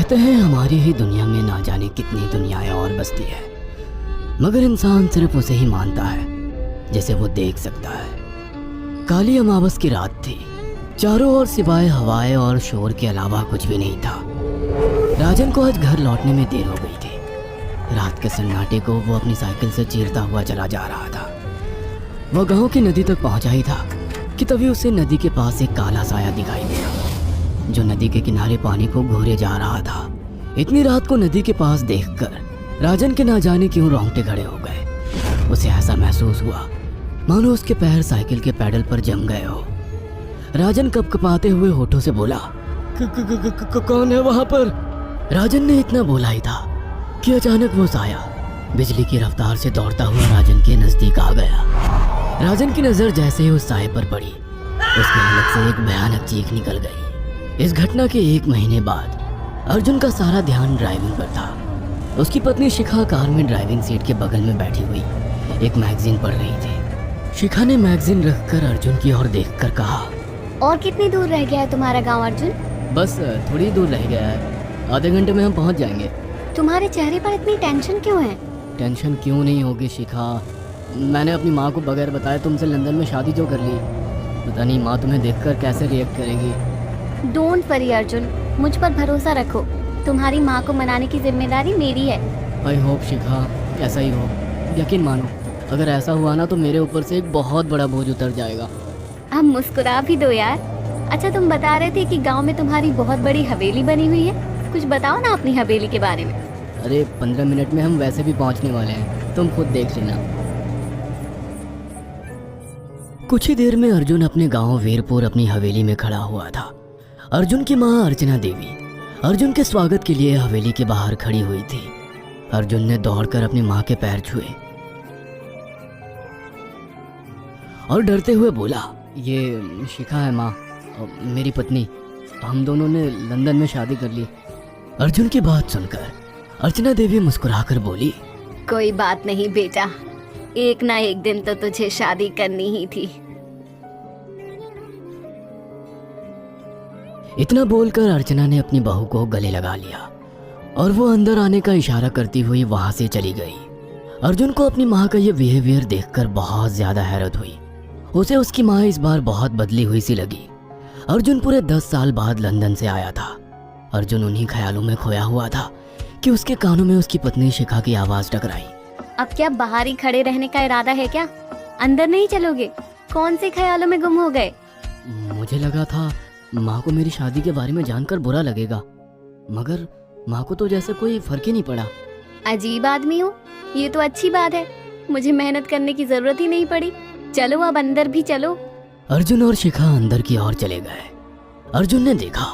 कहते हैं हमारी ही दुनिया में ना जाने कितनी दुनियाएं और बसती है, मगर इंसान सिर्फ उसे ही मानता है जिसे वो देख सकता है। काली अमावस की रात थी। चारों ओर सिवाय हवाएं और शोर के अलावा कुछ भी नहीं था। राजन को आज घर लौटने में देर हो गई थी। रात के सन्नाटे को वो अपनी साइकिल से चीरता हुआ चला जा रहा था। वह गांव की नदी तक पहुंचा ही था कि तभी उसे नदी के पास एक काला साया दिखाई दिया जो नदी के किनारे पानी को घोरे जा रहा था। इतनी रात को नदी के पास देखकर राजन के ना जाने क्यों रोंगटे खड़े हो गए। उसे ऐसा महसूस हुआ मानो उसके पैर साइकिल के पैडल पर जम गए हो। राजन कपकपाते हुए होठों से बोला, कौन है वहां पर? राजन ने इतना बोला ही था कि अचानक वो साया बिजली की रफ्तार से दौड़ता हुआ राजन के नजदीक आ गया। राजन की नजर जैसे ही उस साये पर पड़ी, उसके हलक से एक भयानक चीख निकल गई। इस घटना के 1 महीने बाद अर्जुन का सारा ध्यान ड्राइविंग पर था। उसकी पत्नी शिखा कार में ड्राइविंग सीट के बगल में बैठी हुई एक मैगजीन पढ़ रही थी। शिखा ने मैगजीन रखकर अर्जुन की ओर देखकर कहा, और कितनी दूर रह गया है तुम्हारा गांव अर्जुन? बस थोड़ी दूर रह गया है, आधे घंटे में हम पहुंच जाएंगे। तुम्हारे चेहरे पर इतनी टेंशन क्यों है? टेंशन क्यों नहीं होगी शिखा, मैंने अपनी माँ को बगैर बताए तुमसे लंदन में शादी जो कर ली। पता नहीं माँ तुम्हें देखकर कैसे रिएक्ट करेगी। डोंट वरी अर्जुन, मुझ पर भरोसा रखो। तुम्हारी माँ को मनाने की जिम्मेदारी मेरी है। आई होप शिखा ऐसा ही हो। यकीन मानो अगर ऐसा हुआ ना तो मेरे ऊपर से एक बहुत बड़ा बोझ उतर जाएगा। अब मुस्कुरा भी दो यार। अच्छा, तुम बता रहे थे कि गांव में तुम्हारी बहुत बड़ी हवेली बनी हुई है, कुछ बताओ ना अपनी हवेली के बारे में। अरे 15 मिनट में हम वैसे भी पहुंचने वाले हैं, तुम खुद देख लेना। कुछ ही देर में अर्जुन अपने गांव वीरपुर अपनी हवेली में खड़ा हुआ था। अर्जुन की मां अर्चना देवी अर्जुन के स्वागत के लिए हवेली के बाहर खड़ी हुई थी। अर्जुन ने दौड़कर अपनी मां के पैर छुए और डरते हुए बोला, ये शिखा है माँ, मेरी पत्नी। हम दोनों ने लंदन में शादी कर ली। अर्जुन की बात सुनकर अर्चना देवी मुस्कुराकर बोली, कोई बात नहीं बेटा, एक ना एक दिन तो तुझे शादी करनी ही थी। इतना बोलकर अर्चना ने अपनी बहू को गले लगा लिया और वो अंदर आने का इशारा करती हुई वहां से चली गई। अर्जुन को अपनी माँ का ये बिहेवियर देखकर बहुत ज्यादा हैरत हुई। उसे उसकी माँ इस बार बहुत बदली हुई सी लगी। अर्जुन पूरे 10 साल बाद लंदन से आया था। अर्जुन उन्हीं ख्यालों में खोया हुआ था कि उसके कानों में उसकी पत्नी शिखा की आवाज टकराई। अब क्या बाहर ही खड़े रहने का इरादा है क्या? अंदर नहीं चलोगे? कौन से ख्यालों में गुम हो गए? मुझे लगा था माँ को मेरी शादी के बारे में जानकर बुरा लगेगा, मगर माँ को तो जैसे कोई फर्क ही नहीं पड़ा। अजीब आदमी हो, ये तो अच्छी बात है। मुझे मेहनत करने की जरूरत ही नहीं पड़ी। चलो अब अंदर भी चलो। अर्जुन और शिखा अंदर की ओर चले गए। अर्जुन ने देखा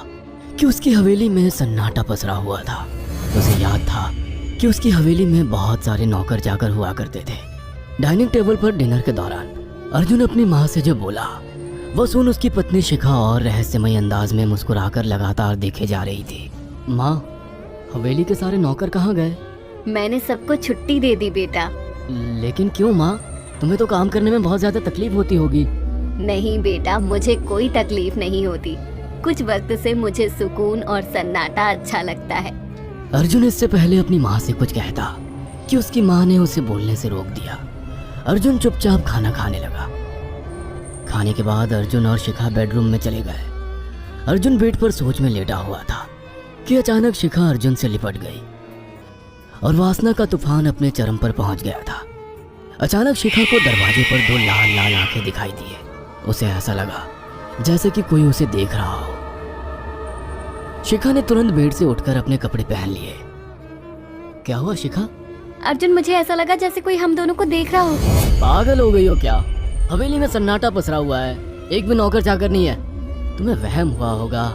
कि उसकी हवेली में सन्नाटा पसरा हुआ था। उसे याद था कि उसकी हवेली में बहुत सारे नौकर चाकर हुआ करते थे। डाइनिंग टेबल पर डिनर के दौरान अर्जुन अपनी माँ से जो बोला वो सुन उसकी पत्नी शिखा और रहस्यमय अंदाज में मुस्कुराकर लगातार देखे जा रही थी। माँ, हवेली के सारे नौकर कहाँ गए? मैंने सबको छुट्टी दे दी बेटा। लेकिन क्यों माँ, तुम्हें तो काम करने में बहुत ज्यादा तकलीफ होती होगी। नहीं बेटा, मुझे कोई तकलीफ नहीं होती। कुछ वक्त से मुझे सुकून और सन्नाटा अच्छा लगता है। अर्जुन इससे पहले अपनी माँ से कुछ कहता कि उसकी माँ ने उसे बोलने से रोक दिया। अर्जुन चुपचाप खाना खाने लगा। खाने के बाद अर्जुन और शिखा बेडरूम में चले गए। अर्जुन बेड पर सोच में लेटा हुआ था कि अचानक शिखा अर्जुन से लिपट गई और वासना का तूफान अपने चरम पर पहुंच गया था। अचानक शिखा को दरवाजे पर 2 लाल लाल आंखें दिखाई दिए। उसे ऐसा लगा जैसे कि कोई उसे देख रहा हो। शिखा ने तुरंत बेड से उठकर अपने कपड़े पहन लिए। क्या हुआ शिखा? अर्जुन, मुझे ऐसा लगा जैसे कोई हम दोनों को देख रहा हो। पागल हो गई हो क्या? हवेली में सन्नाटा पसरा हुआ है, एक भी नौकर चाकर नहीं है। तुम्हें वहम हुआ होगा।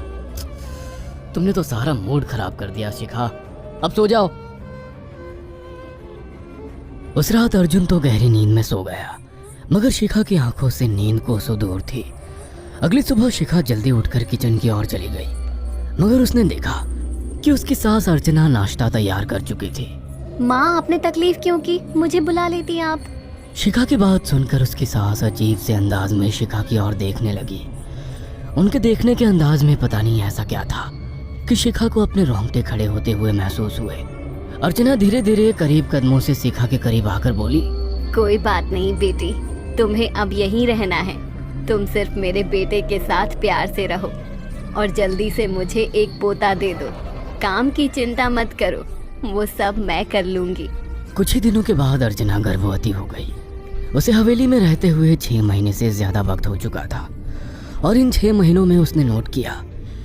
तुमने तो सारा मूड खराब कर दिया शिखा, अब सो जाओ। उस रात अर्जुन तो गहरी नींद में सो गया, मगर शिखा की आंखों से नींद कोसों दूर थी। अगली सुबह शिखा जल्दी उठकर किचन की ओर चली गई, मगर उसने देखा कि उसकी सास अर्चना नाश्ता तैयार कर चुकी थी। माँ, आपने तकलीफ क्यों की? मुझे बुला लेती आप। शिखा की बात सुनकर उसकी सास अजीब से अंदाज में शिखा की ओर देखने लगी। उनके देखने के अंदाज में पता नहीं ऐसा क्या था। कि शिखा को अपने रोंगटे खड़े होते हुए महसूस हुए। अर्चना धीरे धीरे करीब कदमों से शिखा के करीब आकर बोली, कोई बात नहीं बेटी, तुम्हें अब यहीं रहना है। तुम सिर्फ मेरे बेटे के साथ प्यार से रहो और जल्दी से मुझे एक पोता दे दो। काम की चिंता मत करो, वो सब मैं कर लूंगी। कुछ ही दिनों के बाद अर्चना गर्भवती हो गई। उसे हवेली में रहते हुए 6 महीने से ज्यादा वक्त हो चुका था और इन 6 महीनों में उसने नोट किया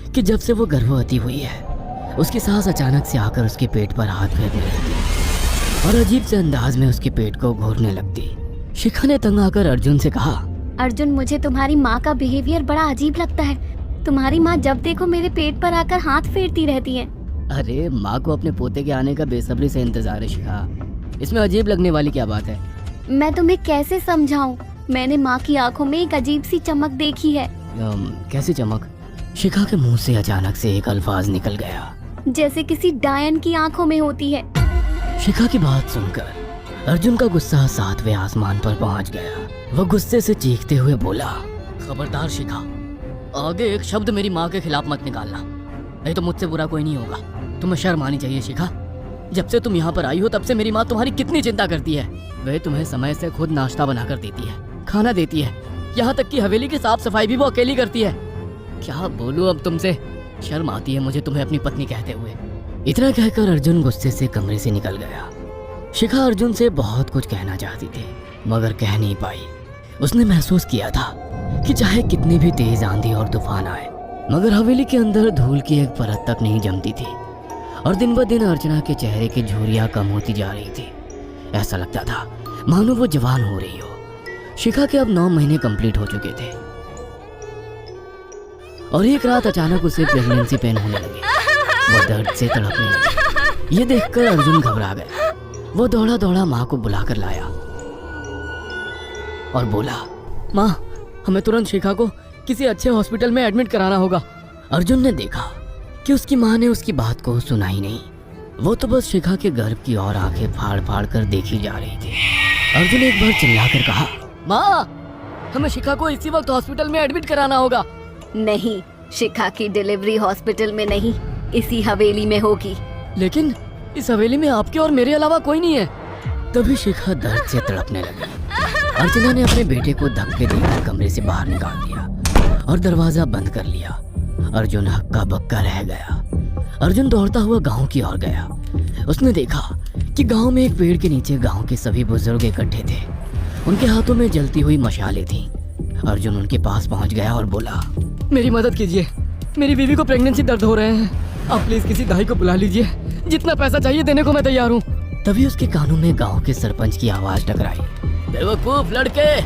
कि जब से वो गर्भवती हुई है उसकी सास अचानक से आकर उसके पेट पर हाथ फेरने लगती और अजीब से अंदाज में उसके पेट को घूरने लगती। शिखा ने तंग आकर अर्जुन से कहा, अर्जुन, मुझे तुम्हारी माँ का बिहेवियर बड़ा अजीब लगता है। तुम्हारी माँ जब देखो मेरे पेट पर आकर हाथ फेरती रहती है। अरे माँ को अपने पोते के आने का बेसब्री से इंतजार है शिखा, इसमें अजीब लगने वाली क्या बात है? मैं तुम्हें कैसे समझाऊं? मैंने माँ की आंखों में एक अजीब सी चमक देखी है। कैसी चमक? शिखा के मुंह से अचानक से एक अल्फाज निकल गया, जैसे किसी डायन की आंखों में होती है। शिखा की बात सुनकर अर्जुन का गुस्सा 7वें आसमान पर पहुंच गया। वह गुस्से से चीखते हुए बोला, खबरदार शिखा, आगे एक शब्द मेरी माँ के खिलाफ मत निकालना, नहीं तो मुझसे बुरा कोई नहीं होगा। तुम्हें शर्म आनी चाहिए शिखा। जब से तुम यहाँ पर आई हो तब से मेरी माँ तुम्हारी कितनी चिंता करती है। वह तुम्हें समय से खुद नाश्ता बनाकर देती है, खाना देती है, यहाँ तक कि हवेली की साफ सफाई भी वो अकेली करती है। क्या बोलूं अब तुमसे, शर्म आती है मुझे तुम्हें अपनी पत्नी कहते हुए। इतना कहकर अर्जुन गुस्से से कमरे से निकल गया। शिखा अर्जुन से बहुत कुछ कहना चाहती थी मगर कह नहीं पाई। उसने महसूस किया था कि चाहे कितनी भी तेज आंधी और तूफान आए मगर हवेली के अंदर धूल की एक परत तक नहीं जमती थी और दिन ब दिन अर्चना के चेहरे की झुर्रियां कम होती जा रही थी। ऐसा लगता था मानो वो जवान हो रही हो। शिखा के अब 9 महीने कंप्लीट हो चुके थे और एक रात अचानक उसे प्रेगनेंसी पेन होने लगे। वो दर्द से तड़पने लगी। ये देखकर अर्जुन घबरा गया। वो दौड़ा दौड़ा माँ को बुलाकर लाया और बोला, माँ, हमें तुरंत शिखा को किसी अच्छे हॉस्पिटल में एडमिट कराना होगा। अर्जुन ने देखा कि उसकी माँ ने उसकी बात को सुना ही नहीं। वो तो बस शिखा के गर्भ की ओर आंखें फाड़ फाड़ कर देखी जा रही थी। अर्जुन एक बार चिल्लाकर कहा, माँ, हमें शिखा को इसी वक्त हॉस्पिटल में एडमिट कराना होगा। नहीं, शिखा की डिलीवरी हॉस्पिटल में नहीं, इसी हवेली में होगी। लेकिन इस हवेली में आपके और मेरे अलावा कोई नहीं है। तभी शिखा दर्द से तड़पने लगी। अर्चना ने अपने बेटे को धक्के देकर कमरे से बाहर निकाल दिया और दरवाजा बंद कर लिया। अर्जुन हक्का बक्का रह गया। अर्जुन दौड़ता हुआ गांव की ओर गया। उसने देखा कि गांव में एक पेड़ के नीचे गांव के सभी बुजुर्ग इकट्ठे थे। उनके हाथों में जलती हुई मशालें थीं। अर्जुन उनके पास पहुंच गया और बोला, मेरी मदद कीजिए, मेरी बीवी को प्रेगनेंसी दर्द हो रहे हैं। आप प्लीज किसी दाई को बुला लीजिए, जितना पैसा चाहिए देने को मैं तैयार हूँ। तभी उसके कानों में गांव के सरपंच की आवाज टकराई, बेवकूफ लड़के,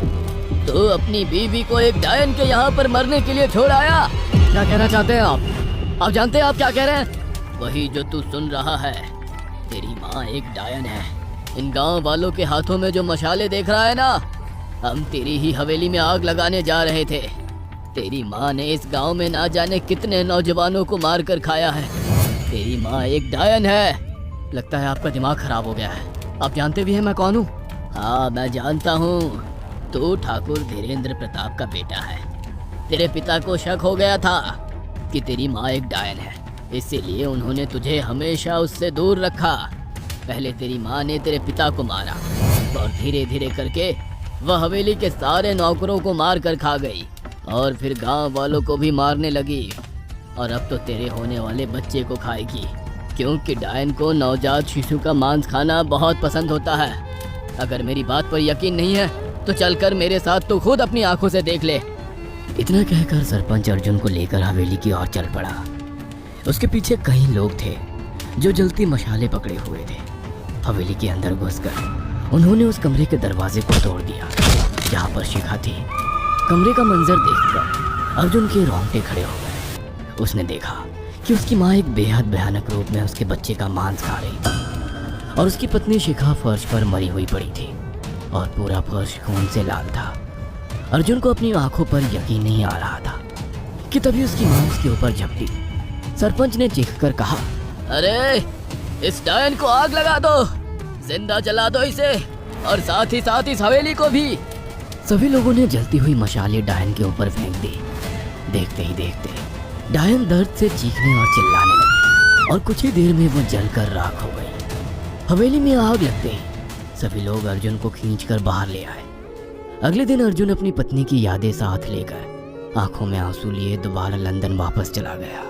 तू अपनी बीवी को एक डायन के यहाँ पर मरने के लिए छोड़ आया। क्या कहना चाहते हैं आप जानते हैं आप क्या कह रहे हैं? वही जो तू सुन रहा है। तेरी माँ एक डायन है। इन गांव वालों के हाथों में जो मशाले देख रहा है ना, हम तेरी ही हवेली में आग लगाने जा रहे थे। तेरी माँ ने इस गांव में ना जाने कितने नौजवानों को मार कर खाया है। तेरी माँ एक डायन है। लगता है आपका दिमाग खराब हो गया है। आप जानते भी हैं मैं कौन हूँ? हाँ, मैं जानता हूँ। तू ठाकुर धीरेन्द्र प्रताप का बेटा है। तेरे पिता को शक हो गया था कि तेरी माँ एक डायन है, इसीलिए उन्होंने तुझे हमेशा उससे दूर रखा। पहले तेरी माँ ने तेरे पिता को मारा और धीरे धीरे करके वह हवेली के सारे नौकरों को मार कर खा गई और फिर गांव वालों को भी मारने लगी। और अब तो तेरे होने वाले बच्चे को खाएगी, क्योंकि डायन को नवजात शिशु का मांस खाना बहुत पसंद होता है। अगर मेरी बात पर यकीन नहीं है तो चलकर मेरे साथ तू खुद अपनी आंखों से देख ले। इतना कहकर सरपंच अर्जुन को लेकर हवेली की ओर चल पड़ा। उसके पीछे कई लोग थे जो जलती मशाले पकड़े हुए थे। हवेली के अंदर घुसकर उन्होंने उस कमरे के दरवाजे को तोड़ दिया जहाँ पर शिखा थी। कमरे का मंजर देखकर अर्जुन के रोंगटे खड़े हो गए। उसने देखा कि उसकी माँ एक बेहद भयानक रूप में उसके बच्चे का मांस खा रही थी और उसकी पत्नी शिखा फर्श पर मरी हुई पड़ी थी और पूरा फर्श खून से लाल था। अर्जुन को अपनी आंखों पर यकीन नहीं आ रहा था कि तभी उसकी माँ उसके ऊपर झपटी। सरपंच ने चीखकर कहा, अरे इस डायन को आग लगा दो, जिंदा जला दो इसे और साथ ही इस हवेली को भी। सभी लोगों ने जलती हुई मशाले डायन के ऊपर फेंक दी। देखते ही देखते डायन दर्द से चीखने और चिल्लाने लगी और कुछ ही देर में वो जलकर राख हो गई। हवेली में आग लगते ही सभी लोग अर्जुन को खींचकर बाहर ले आए। अगले दिन अर्जुन अपनी पत्नी की यादें साथ लेकर आंखों में आंसू लिए दोबारा लंदन वापस चला गया।